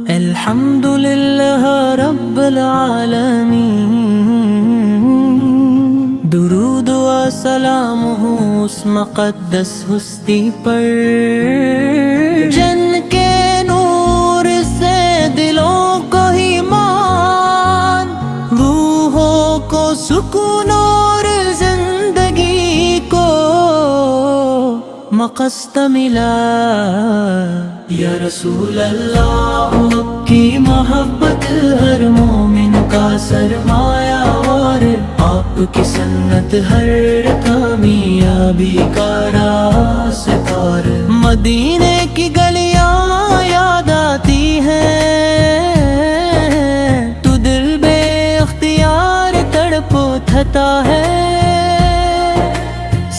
الحمدللہ رب العالمین، درود و سلام ہو اس مقدس ہستی پر، جن کے نور سے دلوں کو ایمان، روحوں کو سکون اور زندگی کو مقصد ملا۔ یا رسول اللہ، آپ کی محبت ہر مومن کا سرمایہ، اور آپ کی سنت ہر کامیابی کا راستار۔ مدینے کی گلیاں یاد آتی ہیں تو دل بے اختیار تڑپ اٹھتا ہے،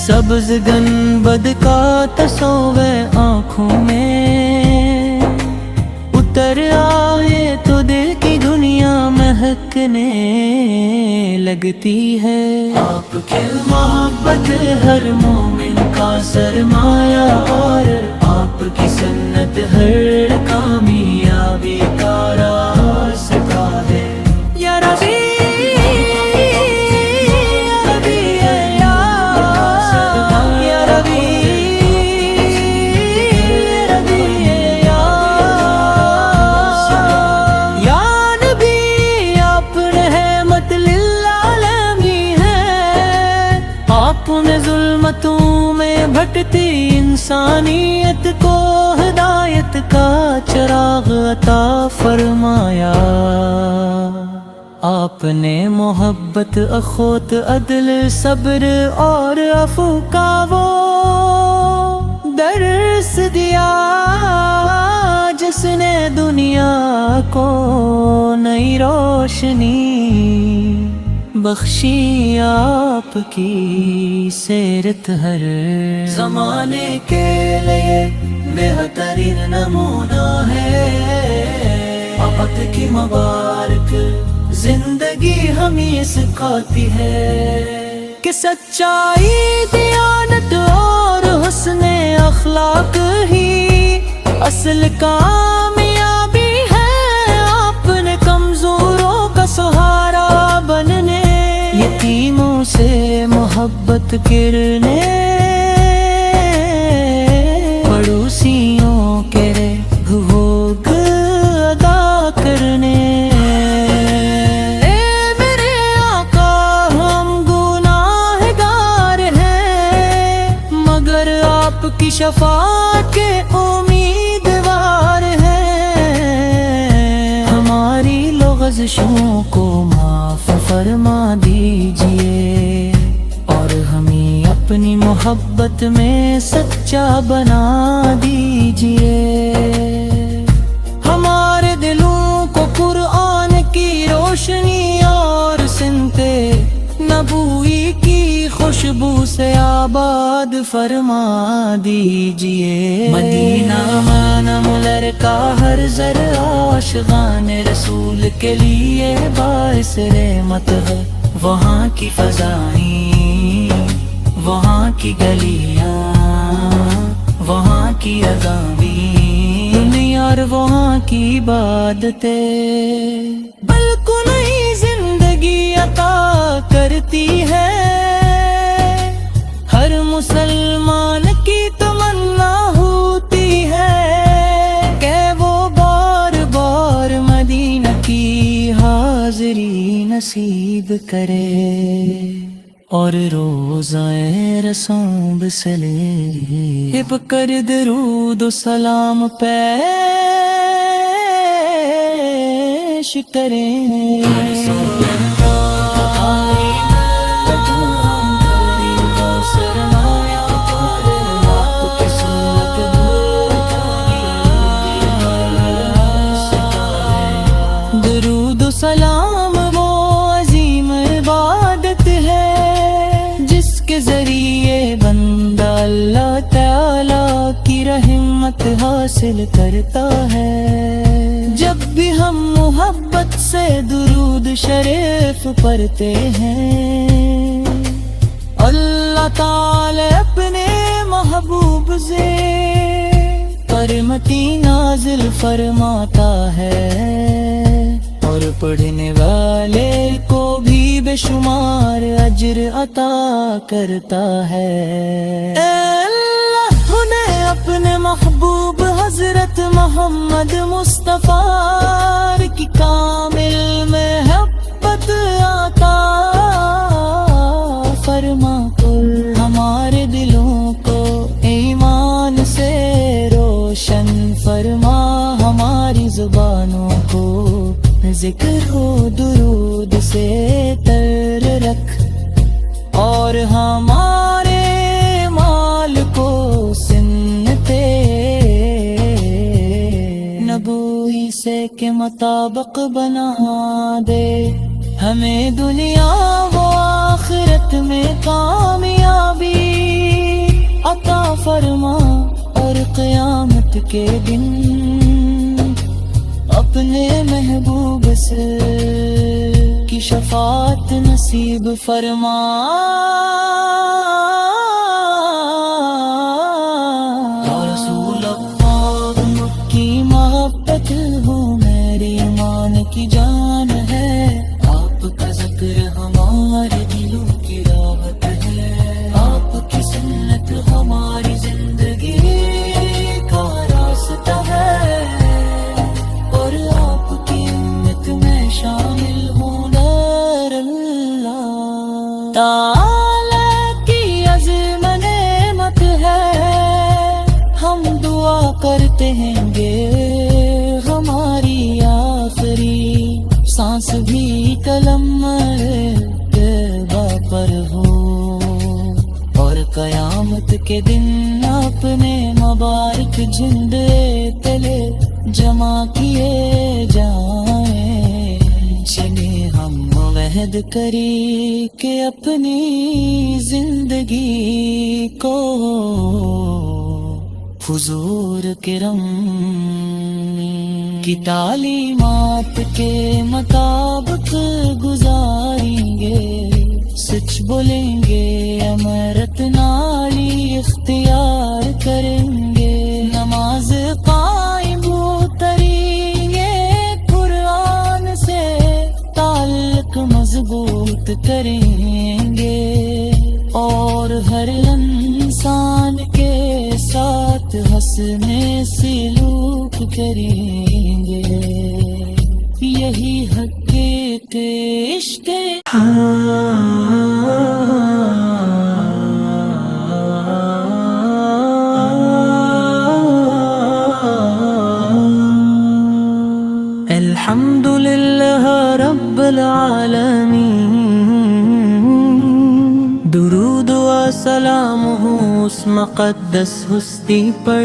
سبز گنبد کا تصور آنکھوں میں اتر آئے تو دل کی دنیا مہکنے لگتی ہے۔ آپ کی محبت ہر مومن کا سرمایہ، اور آپ کی سنت ہر کامیابی کا راستہ ہے۔ یا ربی ظلمتوں میں بھٹتی انسانیت کو ہدایت کا چراغ عطا فرمایا۔ آپ نے محبت، اخوت، عدل، صبر اور عفو کا وہ درس دیا جس نے دنیا کو نئی روشنی بخشی۔ آپ کی سیرت ہر زمانے کے لیے بہترین نمونہ ہے۔ آپ کی مبارک زندگی ہمیں سکھاتی ہے کہ سچائی، دیانت اور حسن اخلاق ہی اصل کامیابی ہے۔ آپ نے کمزوروں کا سہارا بننے، یتیموں سے محبت کرنے، پڑوسیوں کے حقوق ادا کرنے۔ اے میرے آقا، ہم گناہگار ہیں، مگر آپ کی شفاعت کے امیدوار ہیں۔ ہماری لغزشوں کو معاف فرما دیجئے، اور ہمیں اپنی محبت میں سچا بنا دیجئے۔ ہمارے دلوں کو قرآن کی روشنی اور سنتے نبوی کی خوشبو سے آباد فرما دیجئے۔ مدینہ مانم لڑکا ہر ذرا عاشقان رسول کے لیے باعث رحمت ہے۔ وہاں کی فضائیں، وہاں کی گلیاں، وہاں کی اذانیں، اور وہاں کی عبادتیں بالکل نئی زندگی عطا کرتی ہے۔ ہر مسلمان کی تمنا ہوتی ہے کہ وہ بار بار مدینہ کی حاضری نصیب کرے، اور روزہ رسوں بسلے کر درود و سلام پیش کریں۔ درود و سلام وہ عظیم عبادت ہے جس کے ذریعے بندہ اللہ تعالیٰ کی رحمت حاصل کرتا ہے۔ جب بھی ہم محبت سے سے درود شریف پڑھتے ہیں، اللہ تعالی اپنے محبوب سے رحمتی نازل فرماتا ہے، اور پڑھنے والے کو بھی بے شمار اجر عطا کرتا ہے۔ اے اللہ انہیں اپنے محبوب حضرت محمد مصطفیٰ کی کامل محبت عطا فرما، کر ہمارے دلوں کو ایمان سے روشن فرما، ہماری زبانوں کو ذکر و درود سے تر رکھ، اور ہمارے مال کو سنتے نبوی سے کے مطابق بنا دے، ہمیں دنیا و آخرت میں کامیابی عطا فرما، اور قیامت کے دن اپنے محبوب سے کی شفاعت نصیب فرما۔ یا رسول اللہ کی محبت ہو میری ایمان کی جان ہے، آپ کا ذکر ہمارے دلوں کی راحت ہے، آپ کی سنت ہماری زندگی کا راستہ ہے، اور آپ کی امت میں شامل ہونا اللہ تعالی کی عظیم نعمت ہے۔ ہم دعا کرتے ہیں گے ہماری آخری سانس بھی کلم طیبہ پر ہو، اور قیامت کے دن اپنے مبارک جھنڈے تلے جمع کیے جائیں، چلے ہم عہد کری کہ اپنی زندگی کو حضور کرم کی تعلیمات کے مطابق گزاریں گے، سچ بولیں گے، امرت نالی اختیار کریں گے، نماز قائم اتریں گے، قرآن سے تعلق مضبوط کریں گے، اور ہر انسان کے ساتھ حسن سلوک کریں گے، یہی حقیقت عشق الحمدللہ رب العالمین، درود و سلام ہو اس مقدس ہستی پر،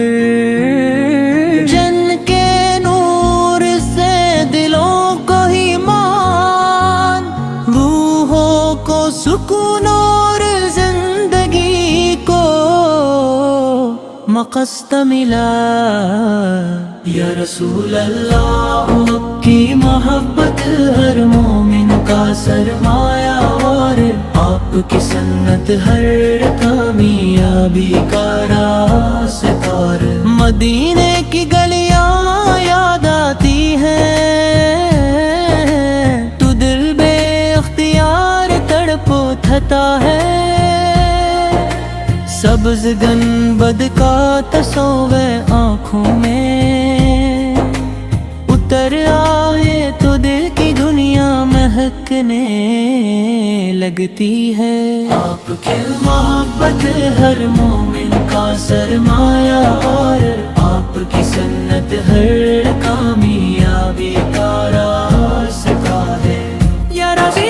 جن کے نور سے دلوں کو ایمان، روحوں کو سکون اور زندگی کو مقصد ملا۔ یا رسول اللہ کی محبت ہر مومن کا سرمایہ، اور آپ کی سنت ہر کامیابی کا راستہ، مدینے کی گلیاں یاد آتی ہیں، تو دل بے اختیار تڑپ اٹھتا ہے، سبز گنبد کا تصور آنکھوں میں اتر آئے تو دل کی دنیا مہکنے لگتی ہے، آپ کی محبت ہر مومن کا سرمایہ، اور آپ کی سنت ہر کامیابی کا راستہ ہے۔ یا ربی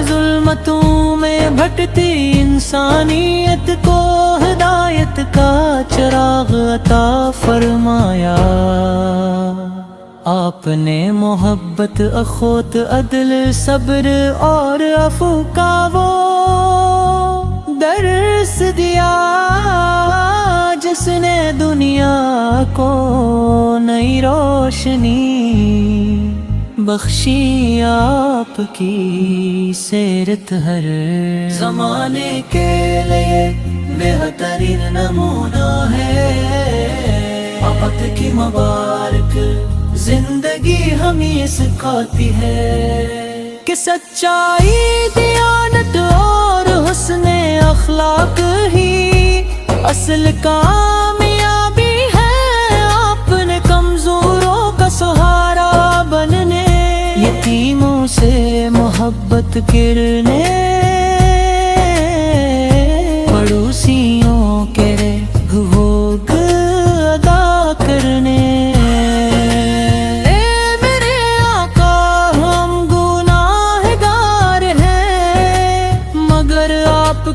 ظلمتوں میں بھٹتی انسانیت کو ہدایت کا چراغ عطا فرمایا۔ آپ نے محبت، اخوت، عدل، صبر اور عفو کا وہ درس دیا جس نے دنیا کو نئی روشنی بخشی۔ آپ کی سیرت ہر زمانے کے لیے بہترین نمونہ ہے۔ آپ کی مبارک زندگی ہمیں سکھاتی ہے کہ سچائی، دیانت اور حسن اخلاق ہی اصل کامیابی ہے۔ آپ نے کمزوروں کا سہارا بننے، یتیموں سے محبت کرنے، پڑوسیوں کے حقوق ادا کرنے۔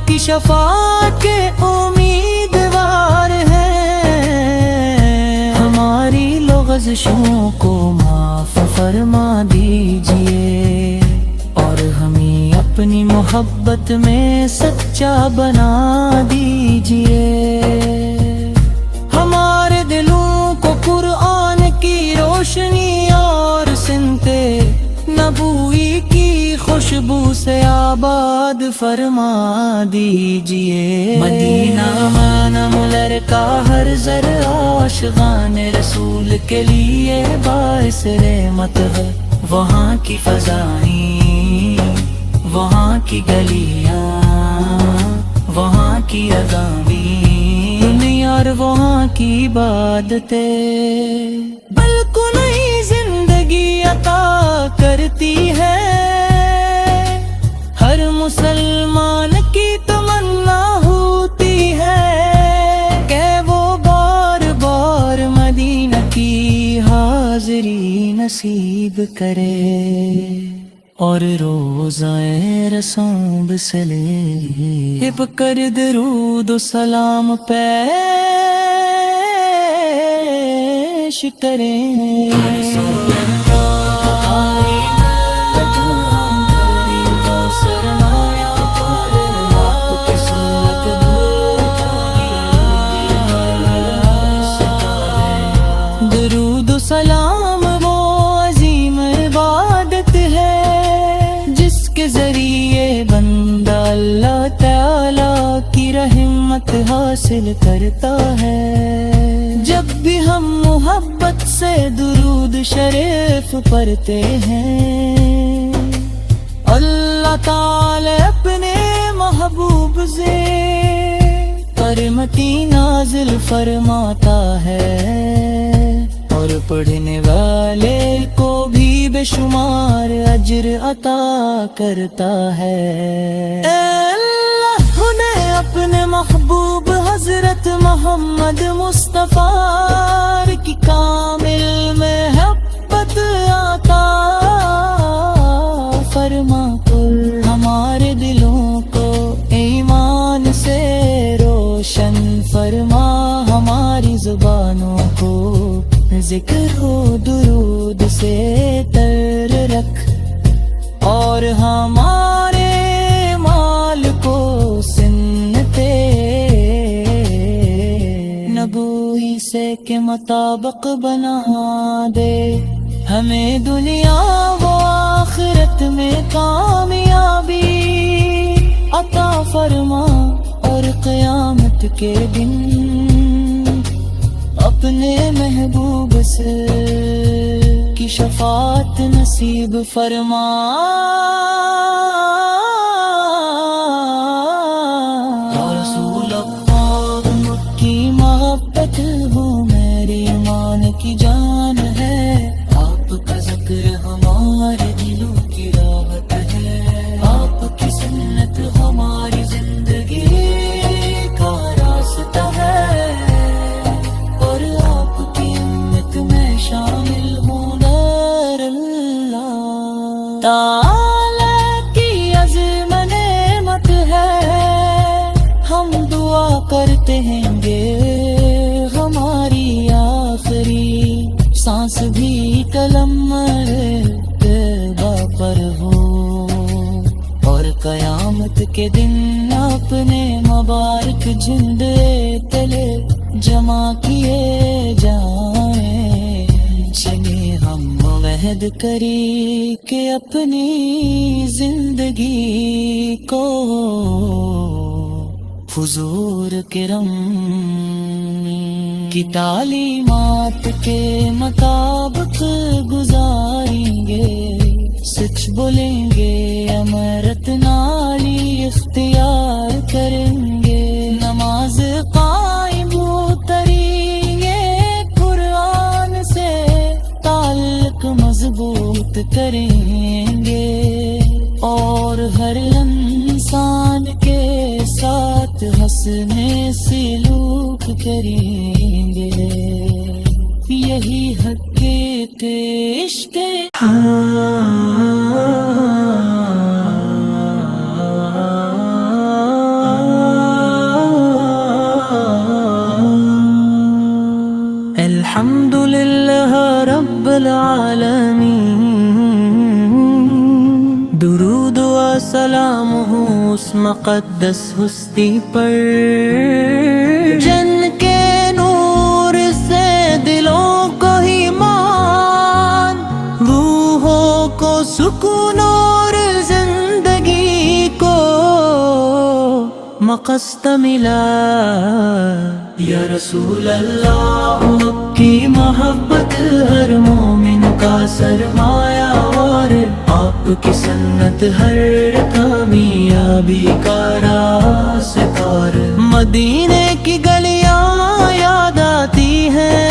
کی شفاعت کے امیدوار ہیں۔ ہماری لغزشوں کو معاف فرما دیجئے اور ہمیں اپنی محبت میں سچا بنا دیجئے۔ ہمارے دلوں کو قرآن کی روشنی اور سنتے نبوی کی خوشبو سے آباد فرما دیجئے۔ مدینہ مانم لڑکا ہر ذر عاشقان رسول کے لیے باعث رحمت ہے۔ وہاں کی فضائیں، وہاں کی گلیاں، وہاں کی اذانیں اور وہاں کی عبادتیں بالکل نئی زندگی عطا کرتی ہے۔ ہر مسلمان کی تمنا ہوتی ہے کہ وہ بار بار مدینہ کی حاضری نصیب کرے اور روزہ رسول بسلے کر درود و سلام پیش کریں۔ درود و سلام وہ عظیم عبادت ہے جس کے ذریعے بندہ اللہ تعالیٰ کی رحمت حاصل کرتا ہے۔ جب بھی ہم محبت سے درود شریف پڑھتے ہیں، اللہ تعالی اپنے محبوب سے رحمتی نازل فرماتا ہے اور پڑھنے والے کو بھی بے شمار اجر عطا کرتا ہے۔ اے اللہ انہیں اپنے محبوب حضرت محمد مصطفیٰ کی کامل محبت عطا فرما کر ہمارے دلوں کو ایمان سے روشن فرما، ہماری زبانوں کو ذکر و درود سے تر رکھ اور ہمارے مال کو سنتے نبوی سے کے مطابق بنا دے۔ ہمیں دنیا و آخرت میں کامیابی عطا فرما اور قیامت کے دن اپنے محبوب سے کی شفاعت نصیب فرما۔ یا رسول اللہ کی محبت ہو میری ایمان کی جان ہے، آپ کا ذکر ہمارے دلوں کی راحت ہے، آپ کی سنت ہماری زندگی کا راستہ ہے اور آپ کی امت میں شامل ہونا اللہ تعالی کی عظیم نعمت ہے۔ ہم دعا کرتے ہیں گے ہمارے قلم پر ہو، اور قیامت کے دن اپنے مبارک جھنڈے تلے جمع کیے جائیں۔ چلے ہم عہد کری کہ اپنی زندگی کو حضور کرم کی تعلیمات کے مطابق گزاریں گے، سچ بولیں گے، امرت نالی اختیار کریں گے، نماز قائم اتریں گے، قرآن سے تعلق مضبوط کریں گے، اور ہر انسان کے ساتھ حسن سلوک کریں گے، یہی حقیقت عشق الحمدللہ رب العالمین، درود و سلام ہو اس مقدس ہستی پر، جن کے نور سے دلوں کو ایمان، روحوں کو سکون اور زندگی کو مقصد ملا۔ یا رسول اللہ، آپ کی محبت ہر مومن کا سرمایہ، اور آپ کی سنت ہر کامیابی کا راستار۔ مدینے کی گلیاں یاد آتی ہیں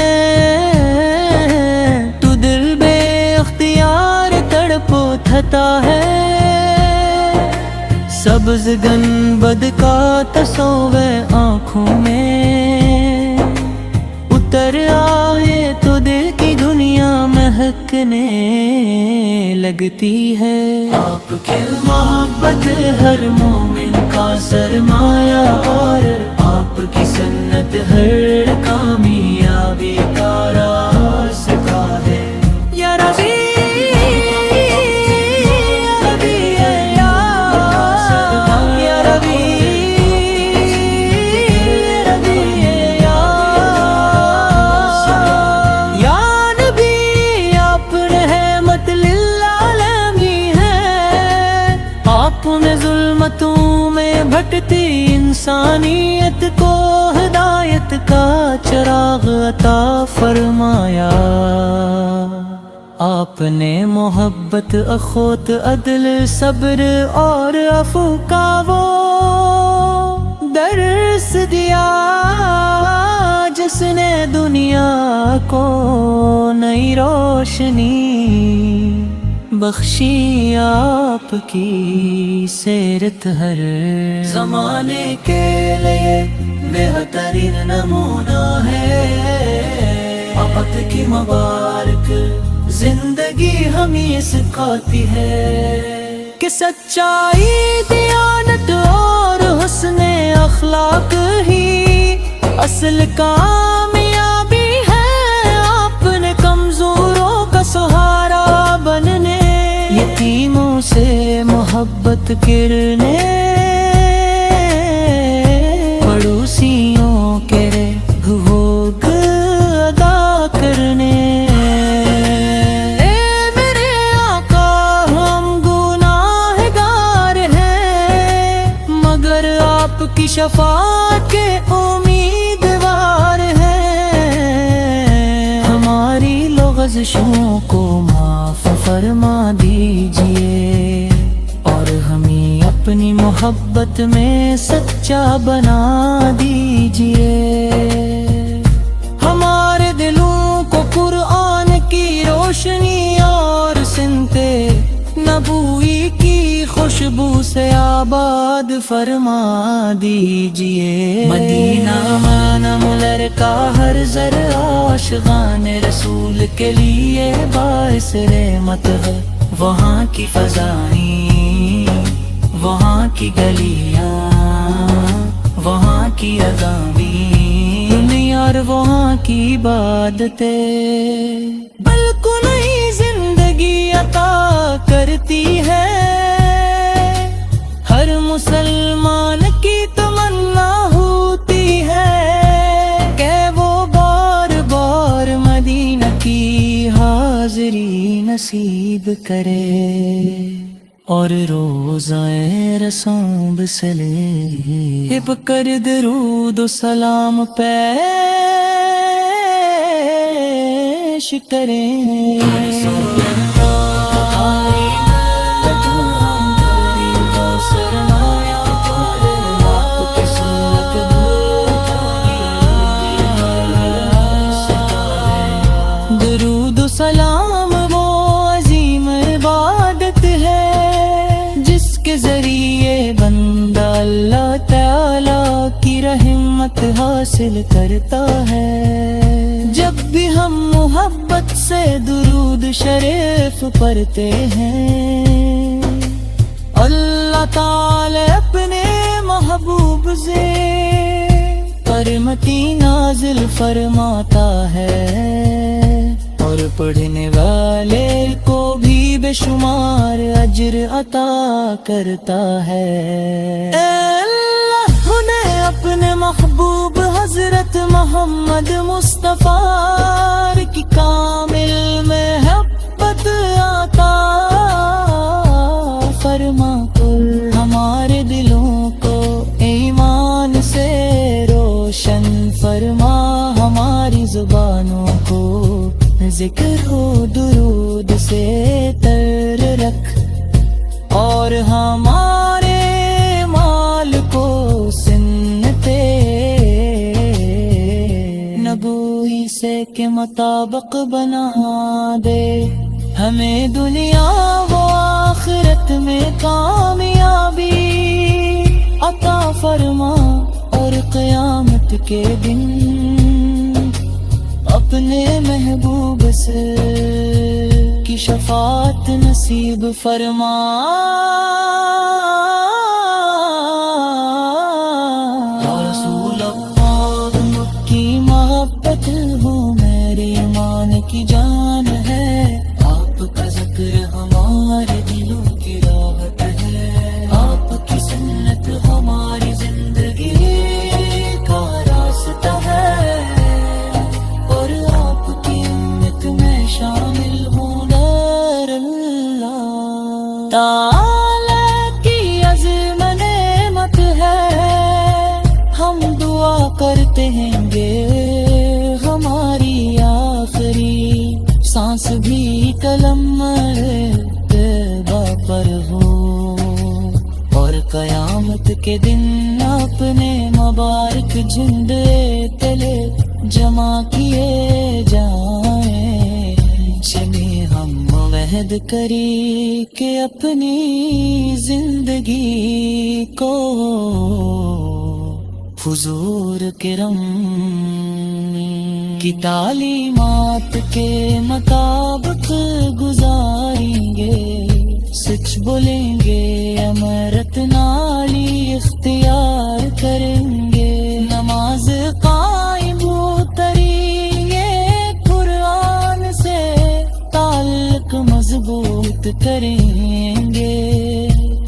تو دل بے اختیار تڑپ اٹھتا ہے، سبز گنبد کا تصور آنکھوں میں اتر آئے تو دل کی دنیا مہکنے لگتی ہے۔ آپ کی محبت ہر مومن کا سرمایہ، اور آپ کی سنت ہر کامیابی کا راستہ ہے۔ یا ربی ظلمتوں میں بھٹتی انسانیت کو ہدایت کا چراغ عطا فرمایا۔ آپ نے محبت، اخوت، عدل، صبر اور عفو کا وہ درس دیا جس نے دنیا کو نئی روشنی بخشی۔ آپ کی سیرت ہر زمانے کے لیے بہترین نمونہ ہے۔ آپ کی مبارک زندگی ہمیں سکھاتی ہے کہ سچائی، دیانت اور حسن اخلاق ہی اصل کامیابی ہے۔ آپ نے کمزوروں کا سہارا بننے، یتیموں سے محبت کرنے، پڑوسیوں کے حقوق ادا کرنے۔ اے میرے آقا، ہم گناہگار ہیں، مگر آپ کی شفاعت کے امیدوار ہیں۔ ہماری لغزشوں کو معاف فرما دیجئے، اور ہمیں اپنی محبت میں سچا بنا دیجئے۔ ہمارے دلوں کو قرآن کی روشنی اور سنتے نبوی کی خوشبو سے آباد فرما دیجئے۔ مدینہ مانم لڑکا ہر ذرا عاشقان رسول کے لیے باعث رحمت ہے۔ وہاں کی فضائیں، وہاں کی گلیاں، وہاں کی اذانیں اور وہاں کی عبادتیں، بالکل نہیں نصیب کرے، اور روزائے رسوں بسلے کر درود و سلام پیش کریں۔ درود و سلام وہ عظیم عبادت ہے جس کے ذریعے بندہ اللہ تعالیٰ کی رحمت حاصل کرتا ہے۔ جب بھی ہم محبت سے درود شریف پڑھتے ہیں، اللہ تعالی اپنے محبوب سے رحمتی نازل فرماتا ہے، اور پڑھنے والے کو بھی بے شمار اجر عطا کرتا ہے۔ اے اللہ نے اپنے محبوب حضرت محمد مصطفیٰ کی کامل محبت عطا فرما کر ہمارے دلوں کو ایمان سے روشن فرما، ہماری زبانوں کو ذکر و درود سے تر رکھ، اور ہمارے مال کو سنتے نبوی سے کے مطابق بنا دے، ہمیں دنیا و آخرت میں کامیابی عطا فرما، اور قیامت کے دن اپنے محبوب سے کی شفاعت نصیب فرما۔ یا رسول اللہ کی محبت ہو میرے ایمان کی جان ہے، آپ کا ذکر ہمارے دلوں کی راحت ہے، آپ کی سنت ہماری زندگی کا راستہ ہے، اور آپ کی امت میں شامل ہوں در اللہ تعالی کی عظیم نعمت ہے۔ ہم دعا کرتے ہیں گے ہماری آخری سانس بھی کلم طیبہ پر ہو، اور قیامت کے دن اپنے مبارک جھنڈے تلے جمع کیے جائیں، چلے ہم عہد کری کہ اپنی زندگی کو حضور کرم کی تعلیمات کے مطابق گزاریں گے، سچ بولیں گے، امرت نالی اختیار کریں گے، نماز قائم اتریں گے، قرآن سے تعلق مضبوط کریں گے،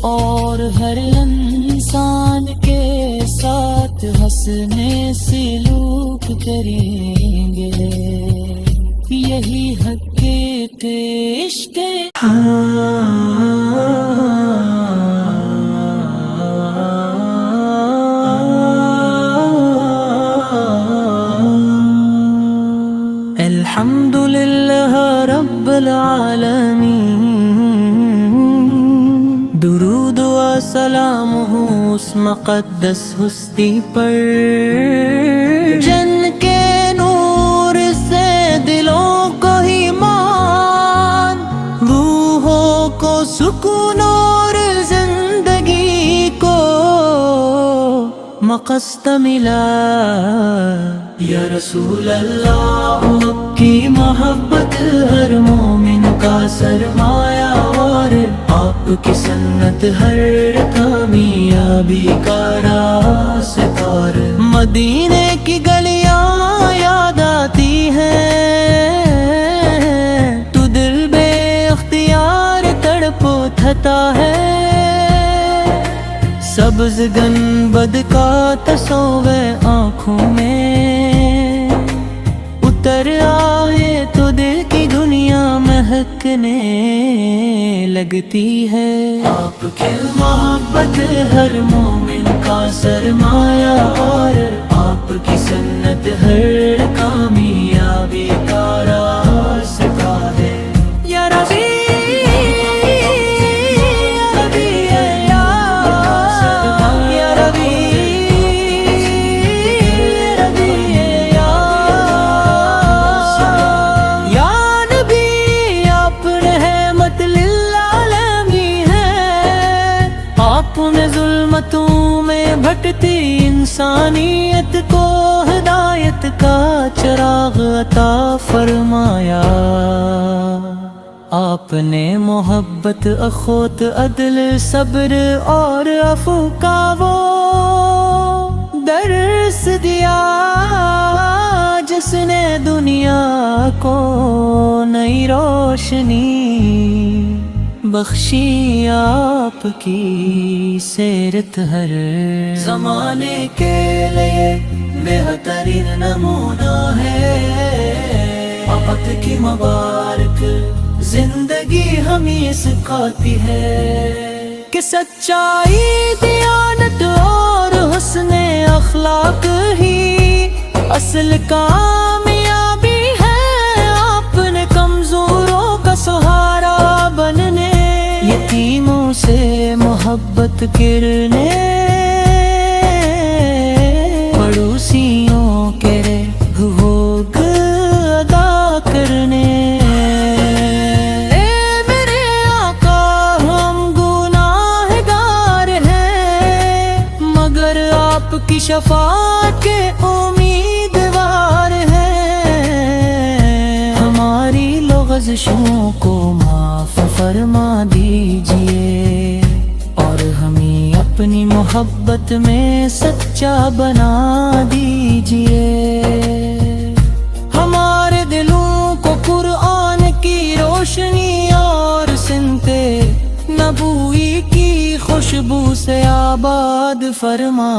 اور ہر انسان کے ساتھ حسن سلوک کریں گے، یہی حقیقت عشق الحمدللہ رب العالمین، درود و سلام ہو اس مقدس ہستی پر جن کے نور سے دلوں کو ایمان، روحوں کو سکون اور زندگی کو مقصد ملا۔ یا رسول اللہ کی محبت ہر مومن کا سرمایہ، اور آپ کی سنت ہر کامیابی کا راستہ، مدینے کی گلیاں یاد آتی ہیں تو دل بے اختیار تڑپ اٹھتا ہے، سبز گنبد کا تصور آنکھوں میں اتر آئے تو دل کی دنیا میں مہکنے لگتی ہے۔ آپ کی محبت ہر مومن کا سرمایہ، اور آپ کی سنت ہر کامیابی کا راستہ ہے۔ یا ربی ظلمتوں میں بھٹتی انسانیت کو ہدایت کا چراغ عطا فرمایا۔ آپ نے محبت، اخوت، عدل، صبر اور عفو کا وہ درس دیا جس نے دنیا کو نئی روشنی بخشی۔ آپ کی سیرت ہر زمانے کے لیے بہترین نمونہ ہے۔ آپ کی مبارک زندگی ہمیں سکھاتی ہے کہ سچائی، دیانت اور حسن اخلاق ہی اصل کامیابی ہے۔ آپ نے کمزوروں کا سہارا بننے، یتیموں سے محبت کرنے، پڑوسیوں کے حقوق ادا کرنے۔ اے میرے آقا، ہم گناہگار ہیں، مگر آپ کی شفاعت کے امیدوار ہیں۔ ہماری لغزشوں کو معاف فرما دیجئے، اور ہمیں اپنی محبت میں سچا بنا دیجئے۔ ہمارے دلوں کو قرآن کی روشنی اور سنتے نبوی کی خوشبو سے آباد فرما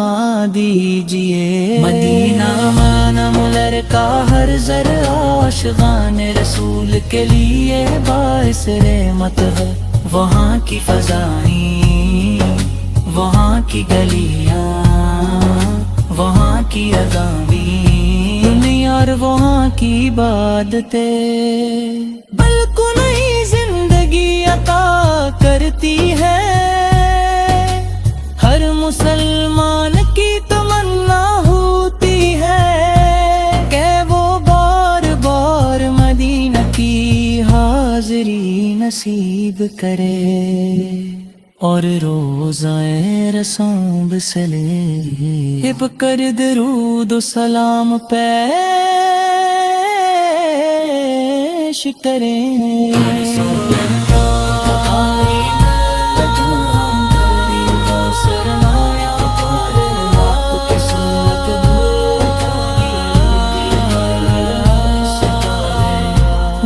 دیجئے۔ مدینہ مانم لڑکا ہر ذرا عاشقان رسول کے لیے باعث رحمت ہے۔ وہاں کی فضائیں، وہاں کی گلیاں، وہاں کی اذانیں اور وہاں کی عبادتیں بالکل نئی زندگی عطا کرتی ہے۔ ہر مسلمان کی تمنا ہوتی ہے کہ وہ بار بار مدینہ کی حاضری نصیب کرے، اور روزہ رسول بسلے کر درود و سلام پیش کریں۔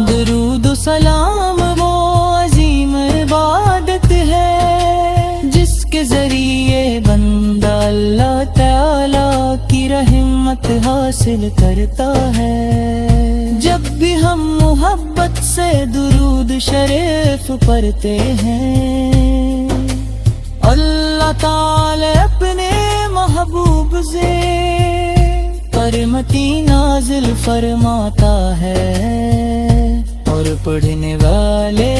درود و سلام وہ عظیم عبادت ہے جس کے ذریعے بندہ اللہ تعالیٰ کی رحمت حاصل کرتا ہے۔ جب بھی ہم محبت سے درود شریف پڑھتے ہیں، اللہ تعالی اپنے محبوب سے رحمتی نازل فرماتا ہے، اور پڑھنے والے